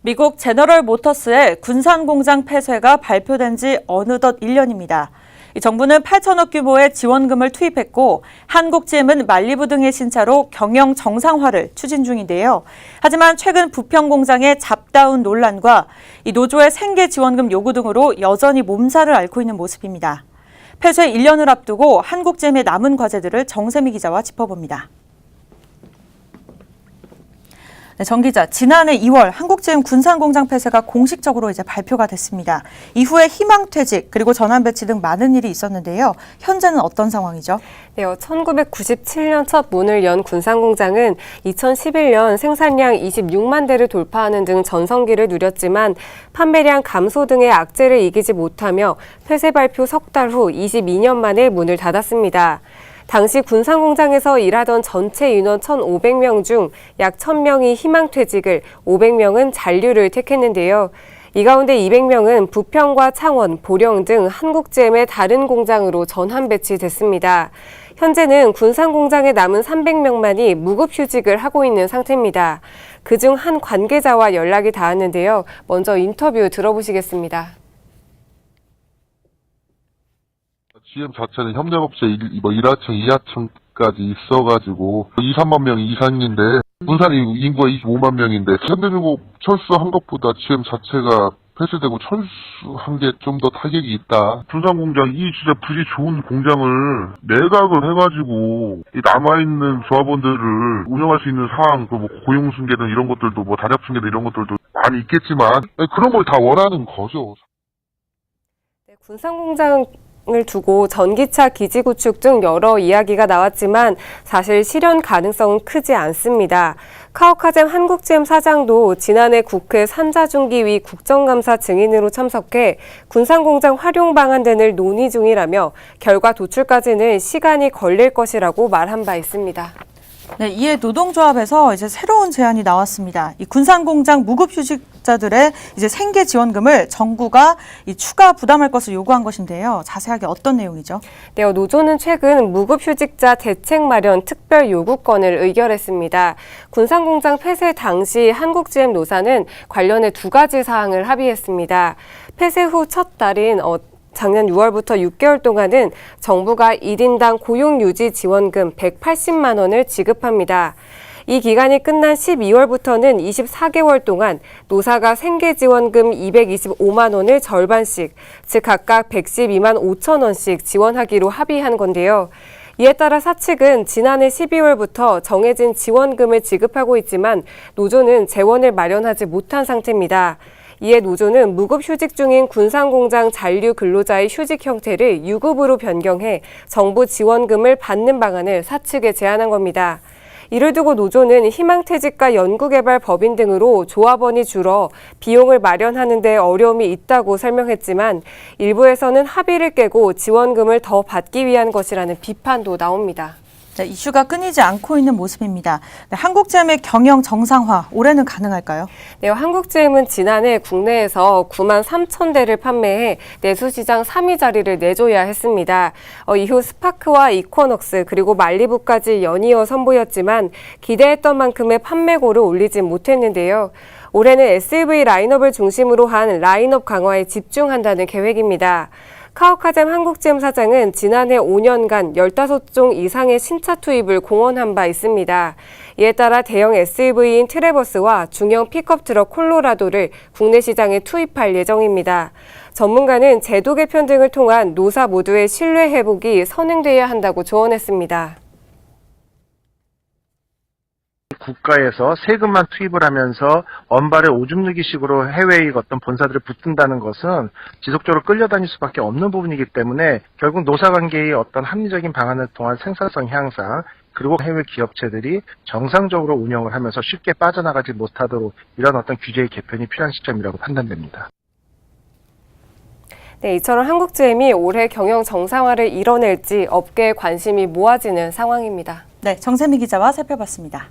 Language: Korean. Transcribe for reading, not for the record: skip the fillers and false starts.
미국 제너럴 모터스의 군산 공장 폐쇄가 발표된 지 어느덧 1년입니다. 정부는 8천억 규모의 지원금을 투입했고 한국 GM은 말리부 등의 신차로 경영 정상화를 추진 중인데요. 하지만 최근 부평 공장의 잡다운 논란과 이 노조의 생계 지원금 요구 등으로 여전히 몸살을 앓고 있는 모습입니다. 폐쇄 1년을 앞두고 한국 GM의 남은 과제들을 정세미 기자와 짚어봅니다. 네, 정 기자, 지난해 2월 한국GM 군산공장 폐쇄가 공식적으로 이제 발표가 됐습니다. 이후에 희망퇴직 그리고 전환 배치 등 많은 일이 있었는데요. 현재는 어떤 상황이죠? 네, 1997년 첫 문을 연 군산공장은 2011년 생산량 26만 대를 돌파하는 등 전성기를 누렸지만 판매량 감소 등의 악재를 이기지 못하며 폐쇄 발표 석 달 후 22년 만에 문을 닫았습니다. 당시 군산공장에서 일하던 전체 인원 1,500명 중 약 1,000명이 희망퇴직을, 500명은 잔류를 택했는데요. 이 가운데 200명은 부평과 창원, 보령 등 한국GM의 다른 공장으로 전환 배치됐습니다. 현재는 군산공장에 남은 300명만이 무급휴직을 하고 있는 상태입니다. 그중 한 관계자와 연락이 닿았는데요. 먼저 인터뷰 들어보시겠습니다. GM 자체는 협력업체 1하청, 2하청까지 있어가지고 2, 3만 명이 이상인데 군산이 인구가 25만 명인데 현대중공 철수한 것보다 GM 자체가 폐쇄되고 철수한 게 좀 더 타격이 있다. 군산공장 이 진짜 부지 좋은 공장을 매각을 해가지고 남아있는 조합원들을 운영할 수 있는 상황, 뭐 고용승계 등 이런 것들도 뭐 단합승계 등 이런 것들도 많이 있겠지만 그런 걸 다 원하는 거죠. 네, 군산공장 을 두고 전기차 기지 구축 등 여러 이야기가 나왔지만 사실 실현 가능성은 크지 않습니다. 카오카잼 한국GM 사장도 지난해 국회 산자중기위 국정감사 증인으로 참석해 군산공장 활용 방안 등을 논의 중이라며 결과 도출까지는 시간이 걸릴 것이라고 말한 바 있습니다. 네, 이에 노동조합에서 이제 새로운 제안이 나왔습니다. 이 군산공장 무급휴직자들의 이제 생계 지원금을 정부가 추가 부담할 것을 요구한 것인데요. 자세하게 어떤 내용이죠? 네, 노조는 최근 무급휴직자 대책 마련 특별 요구권을 의결했습니다. 군산공장 폐쇄 당시 한국GM 노사는 관련해 2가지 사항을 합의했습니다. 폐쇄 후 첫 달인 작년 6월부터 6개월 동안은 정부가 1인당 고용유지 지원금 180만 원을 지급합니다. 이 기간이 끝난 12월부터는 24개월 동안 노사가 생계지원금 225만 원을 절반씩, 즉 각각 112만 5천 원씩 지원하기로 합의한 건데요. 이에 따라 사측은 지난해 12월부터 정해진 지원금을 지급하고 있지만 노조는 재원을 마련하지 못한 상태입니다. 이에 노조는 무급휴직 중인 군산공장 잔류 근로자의 휴직 형태를 유급으로 변경해 정부 지원금을 받는 방안을 사측에 제안한 겁니다. 이를 두고 노조는 희망퇴직과 연구개발 법인 등으로 조합원이 줄어 비용을 마련하는 데 어려움이 있다고 설명했지만 일부에서는 합의를 깨고 지원금을 더 받기 위한 것이라는 비판도 나옵니다. 네, 이슈가 끊이지 않고 있는 모습입니다. 네, 한국GM의 경영 정상화, 올해는 가능할까요? 네, 한국GM은 지난해 국내에서 9만 3천 대를 판매해 내수시장 3위 자리를 내줘야 했습니다. 이후 스파크와 이코넉스 그리고 말리부까지 연이어 선보였지만 기대했던 만큼의 판매고를 올리지 못했는데요. 올해는 SUV 라인업을 중심으로 한 라인업 강화에 집중한다는 계획입니다. 카오카잼 한국GM 사장은 지난해 5년간 15종 이상의 신차 투입을 공언한 바 있습니다. 이에 따라 대형 SUV인 트래버스와 중형 픽업 트럭 콜로라도를 국내 시장에 투입할 예정입니다. 전문가는 제도 개편 등을 통한 노사 모두의 신뢰 회복이 선행돼야 한다고 조언했습니다. 국가에서 세금만 투입을 하면서 언발에 오줌 누기식으로 해외의 어떤 본사들을 붙든다는 것은 지속적으로 끌려다닐 수밖에 없는 부분이기 때문에 결국 노사관계의 어떤 합리적인 방안을 통한 생산성 향상 그리고 해외 기업체들이 정상적으로 운영을 하면서 쉽게 빠져나가지 못하도록 이런 어떤 규제의 개편이 필요한 시점이라고 판단됩니다. 네, 이처럼 한국GM이 올해 경영 정상화를 이뤄낼지 업계의 관심이 모아지는 상황입니다. 네, 정세미 기자와 살펴봤습니다.